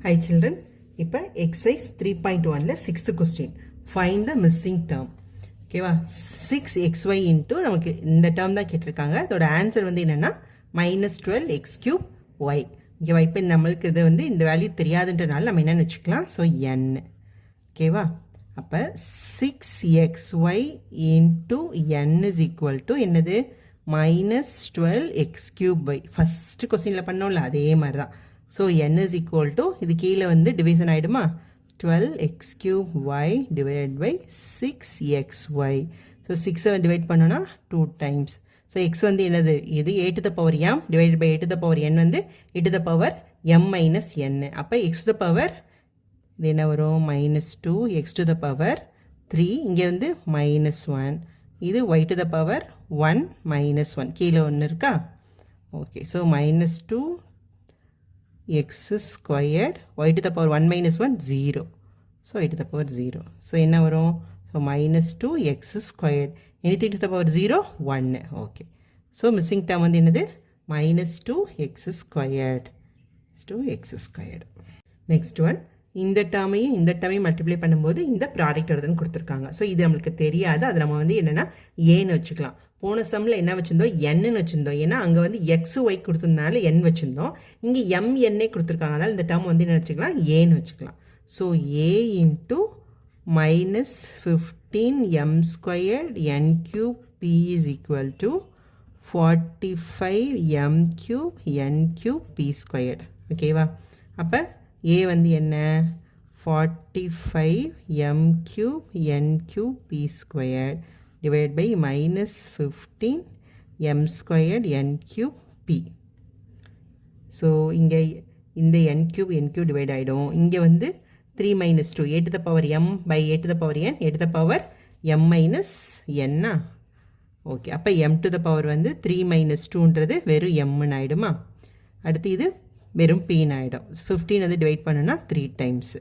Hi children, இப்போ exercise 3.1ல 6th question. Find the missing term. ஓகேவா 6xy into நமக்கு இந்த term தான் கேட்டிருக்காங்க. அதோட ஆன்சர் வந்து என்னன்னா -12x³ y. ஓகேவா இப்போ நம்மளுக்கு இது வந்து இந்த வேல்யூ தெரியாதுன்றனால நம்ம என்னன்னு வச்சுக்கலாம். So n. ஓகேவா அப்போ 6xy into n is equal to என்னது -12x³ y. ஃபஸ்ட்டு கொஸ்டினில் பண்ணோம்ல அதே மாதிரி தான். So n is equal to இது கீழே வந்து டிவிஷன் ஆகிடுமா 12x³ y divided by 6xy. So 6 divide பண்ணோன்னா 2 times. So x வந்து என்னது இது a to the power m divided by a to the power n வந்து a to the power m minus n. அப்போ x to the power இது என்ன வரும் -2 x to the power 3 இங்கே வந்து -1 இது y to the power 1 -1 கீழே ஒன்று இருக்கா okay so -2 x squared y to the power 1 minus 1 0 so y to the power 0 so என்ன வரும் so -2 x squared anything to the power 0 1 okay so missing term வந்து என்னது -2 x squared 2x squared next one இந்த டேர்மையும் multiply பண்ணும்போது இந்த product வருதுன்னு கொடுத்துருக்காங்க so இது நம்மளுக்கு தெரியாது அது நம்ம வந்து என்னென்னா ஏன்னு வச்சுக்கலாம் போன சம்மில் என்ன வச்சுருந்தோம் என்னன்னு வச்சுருந்தோம் ஏன்னா அங்கே வந்து எக்ஸ் ஒய் கொடுத்துருந்தனால என் வச்சுருந்தோம் இங்கே எம்என்ஏ கொடுத்துருக்காங்க அதனால் இந்த டேர்ம் வந்து என்ன வச்சுக்கலாம் ஏன்னு வச்சுக்கலாம் so A into -15m² n³ p is equal to 45m³ n³ p². ஓகேவா அப்போ a வந்து என்ன 45m³ n³ p² divided by -15m² n³ p. So இங்கே இந்த n³ டிவைட் ஆகிடும் இங்கே வந்து 3 - 2 a to the power m by a to the power n a to the power m minus n okay அப்போ m to the power வந்து 3 - 2ன்றது வெறும் mன்னு ஆகிடுமா அடுத்து இது வெறும் pன்னு ஆகிடும் 15 வந்து டிவைட் பண்ணுன்னா 3 டைம்ஸ்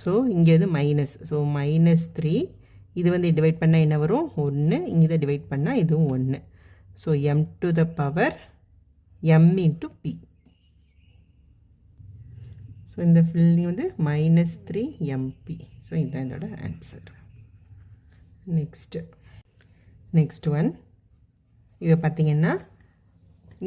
ஸோ இங்கே வந்து மைனஸ் ஸோ -3 இது வந்து டிவைட் பண்ணால் என்ன வரும் 1 இங்கே இதை டிவைட் பண்ணால் இதுவும் 1 so m to the power m into p so இந்த ஃபில்லிங் வந்து -3mp ஸோ இதுதான் இதோட ஆன்சர் நெக்ஸ்ட் ஒன் இதை பார்த்தீங்கன்னா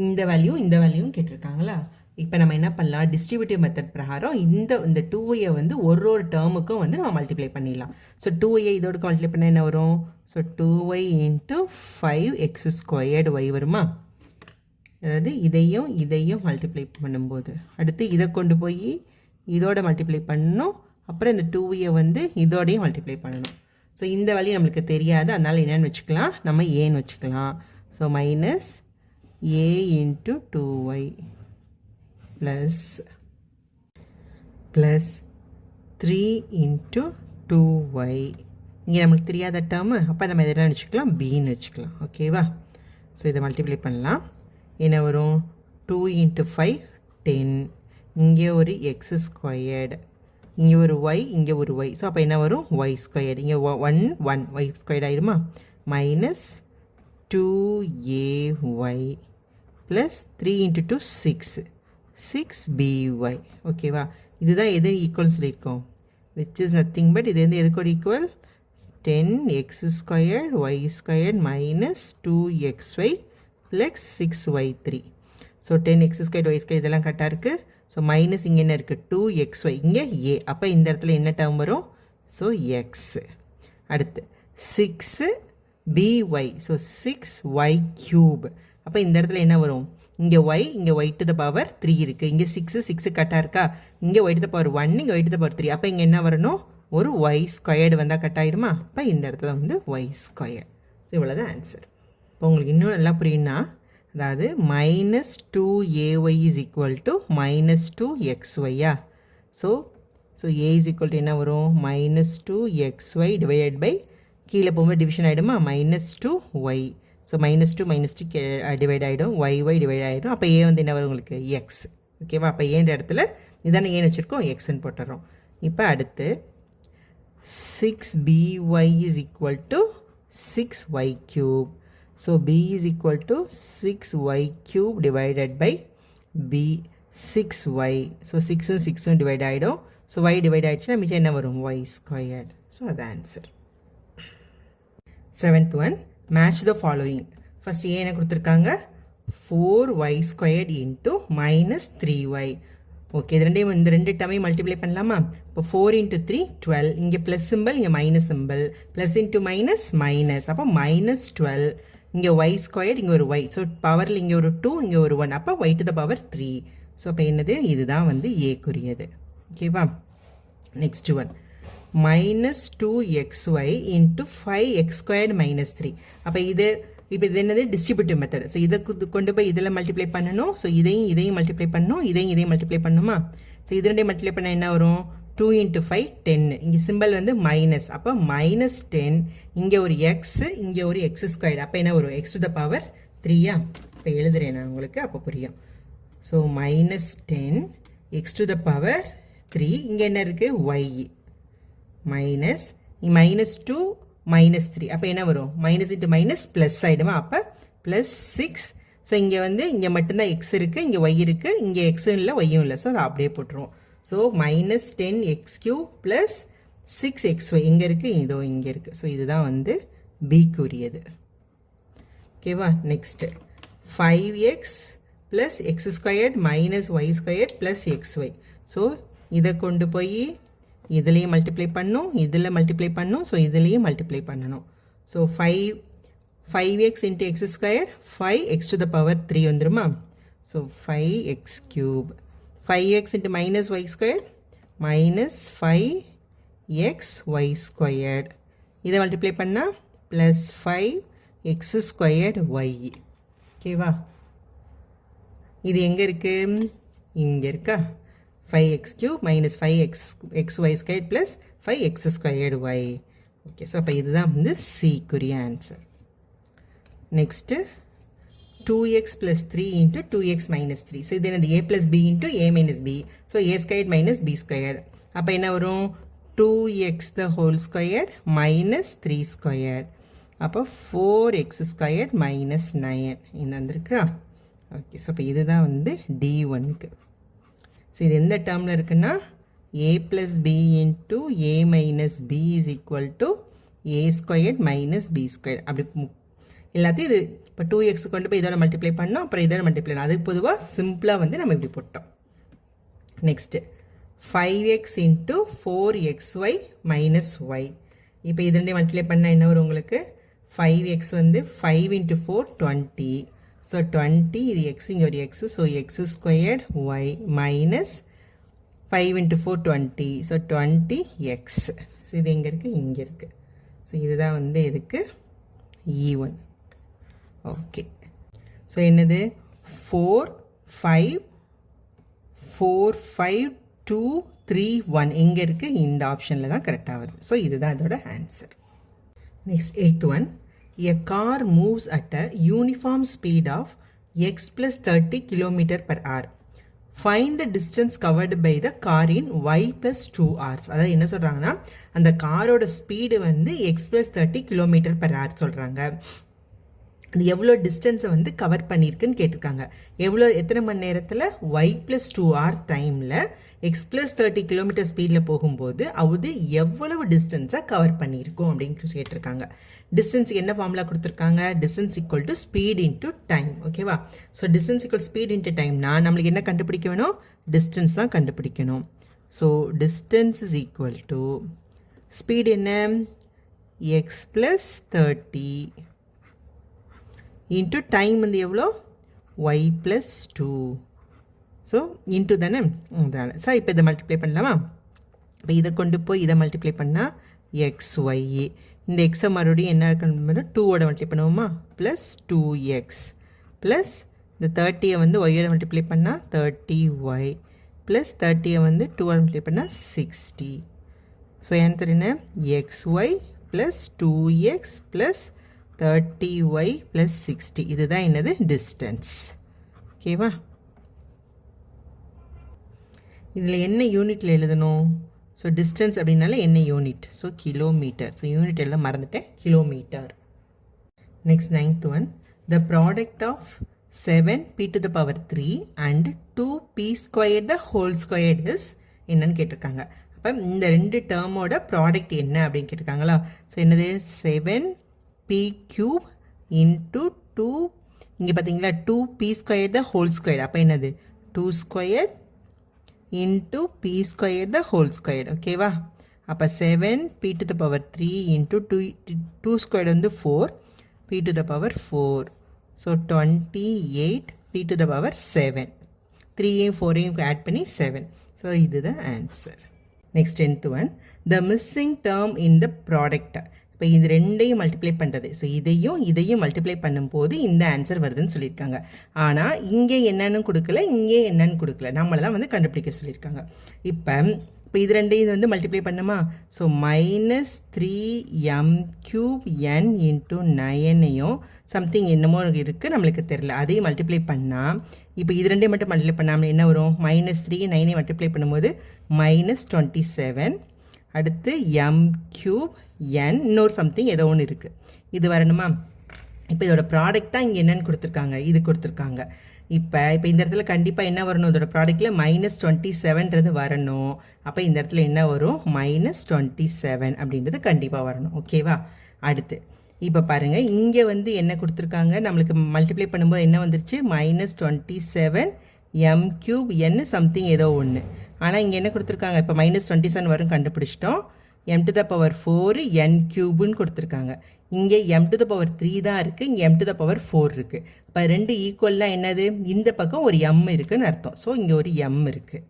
இந்த வேல்யூவும் கேட்டிருக்காங்களா இப்போ நம்ம என்ன பண்ணலாம் டிஸ்ட்ரிபியூட்டிவ் மெத்தட் பிரகாரம் இந்த 2ஐயை வந்து ஒரு டேர்முக்கும் வந்து நம்ம மல்டிப்ளை பண்ணிடலாம் ஸோ 2ஐயை இதோட மல்டிப்ளை பண்ணால் என்ன வரும் so 2y into 5x² y வருமா அதாவது இதையும் மல்டிப்ளை பண்ணும்போது அடுத்து இதை கொண்டு போய் இதோட மல்டிப்ளை பண்ணணும் அப்புறம் இந்த 2ஐயை வந்து இதோடையும் மல்டிப்ளை பண்ணணும் ஸோ இந்த வேல்யூ நம்மளுக்கு தெரியாது அதனால் என்னென்னு வச்சுக்கலாம் நம்ம ஏன்னு வச்சுக்கலாம் so -a into 2y plus 3 into 2y இங்கே நம்மளுக்கு தெரியாத டேர்மு அப்போ நம்ம இதெல்லாம் வச்சுக்கலாம் பின்னு வச்சுக்கலாம் ஓகேவா ஸோ இதை மல்டிப்ளை பண்ணலாம் என்ன வரும் 2 into 5 10 இங்கே ஒரு x² இங்கே ஒரு y இங்கே ஒரு y ஸோ அப்போ என்ன வரும் y² இங்கே 1 y² ஆயிடுமா -2ay plus 3 into 2 6by ஓகேவா இதுதான் எது ஈக்குவல்னு சொல்லியிருக்கோம் which is nothing but இது வந்து எதுக்கு ஒரு equal 10x² y² -2xy plus 6y3 so 10x² y² இதெல்லாம் கரெக்டாக இருக்குது ஸோ மைனஸ் இங்கே என்ன இருக்குது 2xy இங்கே a அப்போ இந்த இடத்துல என்ன டேர்ம் வரும் ஸோ x அடுத்து 6by ஸோ 6y³ அப்போ இந்த இடத்துல என்ன வரும் இங்கே y to the power 3 இருக்குது இங்கே 6 கட்டாக இருக்கா இங்கே y to the power 1 இங்கே y to the power 3 அப்போ இங்கே என்ன வரணும் ஒரு y² வந்தால் கட் ஆகிடுமா அப்போ இந்த இடத்துல வந்து y² ஸோ இவ்வளோதான் ஆன்சர் இப்போ உங்களுக்கு இன்னும் நல்லா புரியும்னா அதாவது -2ay is equal to -2xy so a is equal to என்ன வரும் -2xy divided by கீழே போகும்போது டிவிஷன் ஆகிடுமா -2y ஸோ -2 டிவைட் ஆகிடும் y டிவைட் ஆகிடும் அப்போ a வந்து என்ன வரும் உங்களுக்கு எக்ஸ் ஓகேவா அப்போ ஏன்ற இடத்துல இதானே ஏன்னு வச்சுருக்கோம் எக்ஸ்ன்னு போட்டுறோம் இப்போ அடுத்து 6by is equal to 6y³. So b is equal to 6y³ divided by b 6y. So 6 6 divide ஆகிடும். ஸோ y டிவைட் ஆகிடுச்சுன்னா மிச்சம் என்ன வரும் y ஸ்கொயர்ட். ஸோ அது answer. 7th one, match the following. First A என்ன கொடுத்துருக்காங்க 4y squared into minus 3y. Okay, இது ரெண்டையும் இந்த ரெண்டு டேர்மையும் மல்டிப்ளை பண்ணலாமா? இப்போ 4 இன்ட்டு 3 12, இங்கே ப்ளஸ் சிம்பிள் இங்கே minus simple, plus into minus minus, அப்போ மைனஸ் 12, இங்கே y ஸ்கொயர்ட் இங்கே ஒரு y, ஸோ பவரில் இங்கே ஒரு 2 இங்கே ஒரு 1, அப்போ y to the power 3. So அப்போ என்னது இதுதான் வந்து ஏக்குரியது. ஓகேவா? Next one minus 2xy into 5x squared minus 3. அப்போ இது என்னது டிஸ்ட்ரிபியூட்டிவ் மெத்தட். ஸோ இதை கொண்டு போய் இதில் மல்டிப்ளை பண்ணணும். ஸோ இதையும் மல்டிப்ளை பண்ணணும், இதையும் மல்டிப்ளை பண்ணணுமா? ஸோ இது ரெண்டையும் மல்டிப்ளை பண்ண என்ன வரும் 2 இன்ட்டு 5 10. இங்கே சிம்பிள் வந்து மைனஸ், அப்போ மைனஸ் 10, இங்கே ஒரு எக்ஸு இங்கே ஒரு எக்ஸ் ஸ்கொயர்டு, அப்போ என்ன வரும் எக்ஸ் டு த பவர் 3யா? இப்போ எழுதுறேன் நான் உங்களுக்கு, அப்போ புரியும். So minus 10 X to the power 3, இங்கே என்ன இருக்குது y மைனஸ் மைனஸ் 2 மைனஸ் 3, அப்போ என்ன வரும் மைனஸ் இன்ட்டு மைனஸ் ப்ளஸ் ஆகிடுமா? அப்போ ப்ளஸ் 6. ஸோ இங்கே வந்து இங்கே மட்டும்தான் எக்ஸ் இருக்குது, இங்கே ஒய் இருக்குது, இங்கே எக்ஸும் இல்லை ஒய்யும் இல்லை. ஸோ அதை அப்படியே போட்டுருவோம். So minus 10x³ plus 6xy எங்கே இருக்குது? இதோ இங்கே இருக்குது. ஸோ இதுதான் வந்து பிக்குரியது. ஓகேவா? Next 5x plus x squared minus y squared plus xy. So இதை கொண்டு போய் இதுலேயும் மல்டிப்ளை பண்ணணும், இதில் மல்டிப்ளை பண்ணணும், ஸோ இதுலேயும் மல்டிப்ளை பண்ணணும். So 5x into x square 5x to the power 3 வந்துருமா? So 5x³, 5x into minus y square minus 5xy squared, இதை மல்டிப்ளை பண்ணால் ப்ளஸ் 5x ஸ்கொயர்டு ஒய். ஓகேவா? இது எங்கே இருக்குது? இங்கே இருக்கா? 5x³ minus 5xy squared plus 5x squared y. Okay, so அப்போ இதுதான் வந்து சிக்குரிய answer. Next 2x plus 3 into 2x minus 3. So இது என்னது a plus b into a minus b. So a squared minus b squared. அப்போ என்ன வரும் 2x the whole squared minus 3 squared. அப்போ 4x squared minus 9 இந்த வந்துருக்கா? ஓகே, ஸோ அப்போ இதுதான் வந்து D1க்கு. ஸோ இது எந்த டேர்மில் இருக்குன்னா a plus b into a minus b is equal to a squared minus b squared. அப்படி எல்லாத்தையும் இது இப்போ 2x கொண்டு போய் இதோட மல்டிப்ளை பண்ணோம், அப்புறம் இதோட மல்டிப்ளை பண்ணோம். அதுக்கு பொதுவாக சிம்பிளாக வந்து நம்ம இப்படி போட்டோம். Next 5x into 4xy minus y. இப்போ இது ரெண்டையும் மல்டிப்ளை பண்ணால் என்ன வரும் உங்களுக்கு? 5x வந்து 5 into 4 20. ஸோ 20, இது எக்ஸ் இங்கே ஒரு x, so x squared y minus 5 into 4 20. So 20x. So இது எங்கே இருக்குது? இங்கே இருக்குது. ஸோ இதுதான் வந்து இதுக்கு E1. ஓகே, ஸோ என்னது 4 5 4 5 2 3 1 எங்கே இருக்குது? இந்த ஆப்ஷனில் தான் கரெக்டாக வருது. ஸோ இதுதான் இதோட answer. Next 8th one. A car moves at a uniform speed of x plus 30 km per hour. Find the distance covered by the car in y plus 2 hours. அதாவது என்ன சொல்கிறாங்கன்னா அந்த காரோட ஸ்பீடு வந்து x plus 30 km per hour சொல்கிறாங்க. அது எவ்வளோ டிஸ்டன்ஸை வந்து கவர் பண்ணியிருக்குன்னு கேட்டிருக்காங்க. எத்தனை மணி நேரத்தில் y plus 2 hour டைமில் x plus 30 km ஸ்பீடில் போகும்போது அது எவ்வளவு டிஸ்டன்ஸை கவர் பண்ணியிருக்கும் அப்படின்னு கேட்டிருக்காங்க. டிஸ்டன்ஸுக்கு என்ன ஃபார்முலா கொடுத்துருக்காங்க? Distance equal to speed into time. ஓகேவா? So distance equal speed into டைம்னா நம்மளுக்கு என்ன கண்டுபிடிக்க வேணும்? டிஸ்டன்ஸ் தான் கண்டுபிடிக்கணும். So distance is equal to speed என்ன? எக்ஸ் ப்ளஸ் 30 இன்ட்டு டைம் வந்து எவ்வளோ? Y plus 2. ஸோ இன்ட்டு தானே? தானே. சார் இப்போ இதை மல்டிப்ளை பண்ணலாமா? இப்போ இதை கொண்டு போய் இதை மல்டிப்ளை பண்ணால் எக்ஸ் ஒய், இந்த எக்ஸை மறுபடியும் என்ன பண்ணணும்? 2ஓட மல்டிப்ளை பண்ணுவோமா? ப்ளஸ் 2x ப்ளஸ் இந்த 30யை வந்து ஒய்யோட மல்டிப்ளை பண்ணால் 30y ப்ளஸ் 30யை வந்து 2ஓட மல்டிப்ளை பண்ணால் 60. ஸோ ஆன்சர் என்ன? xy plus 2x plus 30y plus 60. இதுதான் என்னது? டிஸ்டன்ஸ். ஓகேவா? இதில் என்ன யூனிட்டில் எழுதணும்? ஸோ டிஸ்டன்ஸ் அப்படின்னால என்ன unit? So kilometre. So unit எல்லாம் மறந்துட்டேன், kilometre. Next 9th one. The product of 7p to the power 3 and 2p squared the whole squared is என்னன்னு கேட்டிருக்காங்க. அப்போ இந்த ரெண்டு டேர்மோட ப்ராடக்ட் என்ன அப்படின்னு கேட்டிருக்காங்களா. ஸோ என்னது 7p cube into 2, இங்கே பார்த்தீங்களா 2p squared the whole squared, அப்போ என்னது 2 squared into p squared the whole squared. ஓகேவா. அப்போ 7p to the power 3 into 2 squared வந்து 4, p to the power 4. So 28p to the power 7. 3ஐயும் 4ஐயும் ஆட் பண்ணி 7. ஸோ இதுதான் answer. Next 10th one, the missing term in the product. இப்போ இது ரெண்டையும் மல்டிப்ளை பண்ணுறது. ஸோ இதையும் மல்டிப்ளை பண்ணும்போது இந்த ஆன்சர் வருதுன்னு சொல்லியிருக்காங்க. ஆனால் இங்கே என்னன்னு கொடுக்கல, இங்கே என்னன்னு கொடுக்கல, நம்மளை தான் வந்து கண்டுபிடிக்க சொல்லியிருக்காங்க. இப்போ இது ரெண்டையும் வந்து மல்டிப்ளை பண்ணுமா. ஸோ -3m³ இன்ட்டு 9ஐயும் சம்திங் என்னமோ இருக்குது நம்மளுக்கு தெரில, அதையும் மல்டிப்ளை பண்ணால் இப்போ இது ரெண்டையும் மட்டும் மல்டிப்ளை பண்ணாமல் என்ன வரும், -3 9ஐ மல்டிப்ளை பண்ணும்போது -27. அடுத்து m³n இன்னொரு சம்திங் ஏதோ ஒன்று இருக்குது, இது வரணுமா. இப்போ இதோட ப்ராடக்ட் தான் இங்கே என்னென்னு கொடுத்துருக்காங்க, இது கொடுத்துருக்காங்க. இப்போ இந்த இடத்துல கண்டிப்பாக என்ன வரணும், இதோட ப்ராடக்டில் -27ன்றது வரணும். அப்போ இந்த இடத்துல என்ன வரும், -27 அப்படின்றது கண்டிப்பாக வரணும். ஓகேவா. அடுத்து இப்போ பாருங்கள், இங்கே வந்து என்ன கொடுத்துருக்காங்க, நம்மளுக்கு மல்டிப்ளை பண்ணும்போது என்ன வந்துருச்சு, -27m³ சம்திங் ஏதோ ஒன்று. ஆனால் இங்கே என்ன கொடுத்துருக்காங்க, இப்போ -27 வரும் கண்டுபிடிச்சிட்டோம். m to the power 4 n³ கொடுத்துருக்காங்க. இங்கே m to the power 3 தான் இருக்குது, இங்கே m to the power 4 இருக்குது. இப்போ ரெண்டு ஈக்குவல்லாம் என்னது, இந்த பக்கம் ஒரு m இருக்குதுன்னு அர்த்தம். ஸோ இங்கே ஒரு m இருக்குது.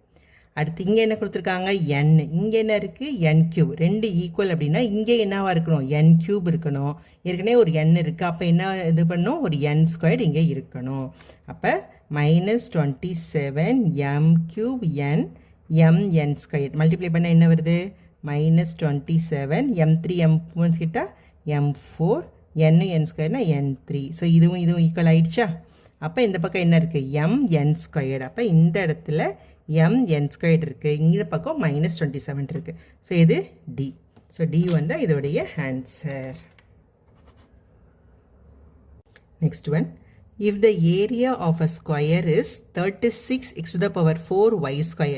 அடுத்து இங்கே என்ன கொடுத்துருக்காங்க, n, இங்கே என்ன இருக்குது, n³. ரெண்டு ஈக்குவல் அப்படின்னா இங்கே என்னவாக இருக்கணும், n³ இருக்கணும். ஏற்கனவே ஒரு n இருக்குது, அப்போ என்ன இது பண்ணணும், ஒரு n² இங்கே இருக்கணும். அப்போ -27m³ mn² மல்டிப்ளை பண்ணால் என்ன வருது, -27 m3 m1 கிட்ட m4 n² n3. ஸோ இதுவும் ஈக்குவல் ஆயிடுச்சா. அப்போ இந்த பக்கம் என்ன இருக்குது, mn². அப்போ இந்த இடத்துல mn² இருக்குது, இந்த பக்கம் -27 இருக்குது. ஸோ இது D. ஸோ D வந்து இதோடைய answer. Next one, if the area of a square is 36x to the power 4y²,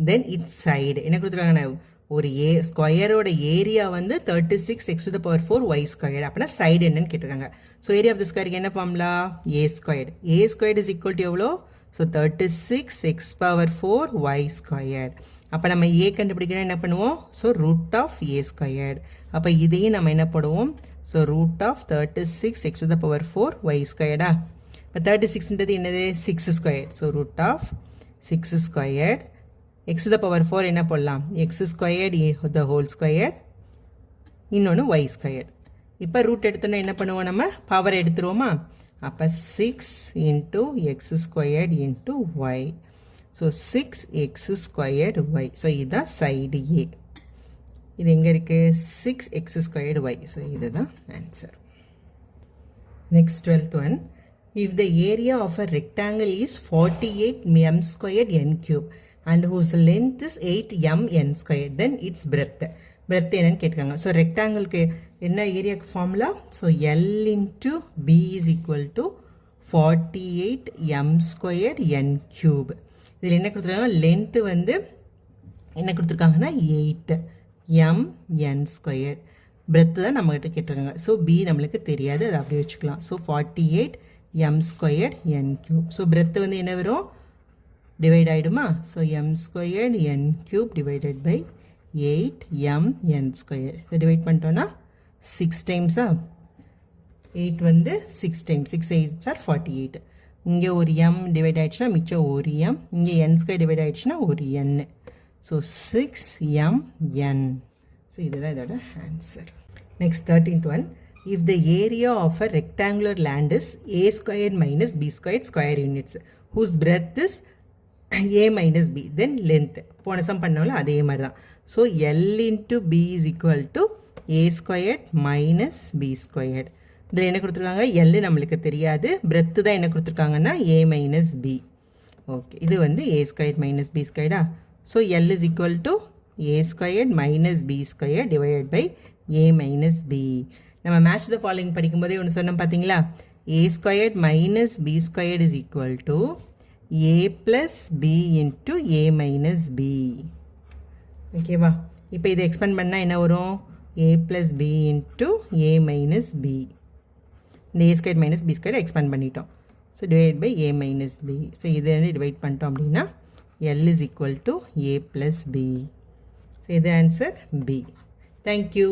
then its side என்ன கொடுத்துருக்காங்க, ஒரு ஸ்கொயரோட ஏரியா வந்து 36x to the power 4y². அப்படின்னா சைடு என்னன்னு கேட்டிருக்காங்க. ஸோ ஏரியா ஆஃப் த ஸ்கொயருக்கு என்ன formula, a². a² is equal to எவ்வளோ, ஸோ 36x power 4y². அப்போ நம்ம a கண்டுபிடிக்கிறோம் என்ன பண்ணுவோம், ஸோ √a². அப்போ இதையும் நம்ம என்ன போடுவோம், so √36x to the power 4y². இப்போ 36ன்றது என்னது, 6². So √6². x to the power 4 என்ன போடலாம், x² the whole square, இன்னொன்று y². இப்போ ரூட் எடுத்தோன்னா என்ன பண்ணுவோம், நம்ம பவர் எடுத்துருவோமா. அப்போ 6 into x² into y. So 6x²y. So இதுதான் சைடு A. இது எங்கே இருக்குது, 6x²y. ஸோ இதுதான் answer. Next 12th one, if the area of a rectangle is 48m² n³ and whose length is 8m n², then its breadth என்னன்னு கேட்காங்க. So ரெக்டாங்கிளுக்கு என்ன ஏரியாவுக்கு formula, so L into B is equal to 48m² n³. இதில் என்ன கொடுத்துருக்காங்க, length வந்து என்ன கொடுத்துருக்காங்கன்னா 8m n². பிரெத்து தான் நம்மகிட்ட கேட்டிருக்காங்க. ஸோ B நம்மளுக்கு தெரியாது, அதை அப்படியே வச்சுக்கலாம். So 48m² n³. So breadth வந்து என்ன வரும், டிவைட் ஆகிடுமா. So m² n³ divided by 8m n². இதை டிவைட் பண்ணிட்டோன்னா 6 டைம்ஸா, 8 வந்து 6 டைம்ஸ், 6 8s are 48. இங்கே ஒரு m டிவைட் ஆகிடுச்சுன்னா மிச்சம் ஒரு m, இங்கே n² டிவைட் ஆகிடுச்சுன்னா ஒரு n. So 6mn. ஸோ இதுதான் இதோட answer. Next 13th one, if the area of a rectangular land is a² minus b² square units whose breadth is a minus b, then length போன some பண்ணோம்ல அதே மாதிரி தான். So L into B is equal to a² minus b². இதில் என்ன கொடுத்துருக்காங்க, L நம்மளுக்கு தெரியாது, பிரெத்து தான் என்ன கொடுத்துருக்காங்கன்னா a minus b. ஓகே, இது வந்து a² minus b². So L is equal to a² minus b² divided by a minus b. நம்ம மேட்ச் த ஃபாலோயிங் படிக்கும்போதே ஒன்று சொன்னோம் பார்த்தீங்களா, a squared minus b squared is equal to a plus b into a minus b. ஓகேவா? இப்போ இதை expand பண்ணால் என்ன வரும்? a plus b into a minus b. இந்த a squared minus b squared expand பண்ணிட்டோம். So divide by a minus b. So இதை divide பண்ணிட்டோம் அப்படின்னா L is equal to a plus b. So the answer B. Thank you.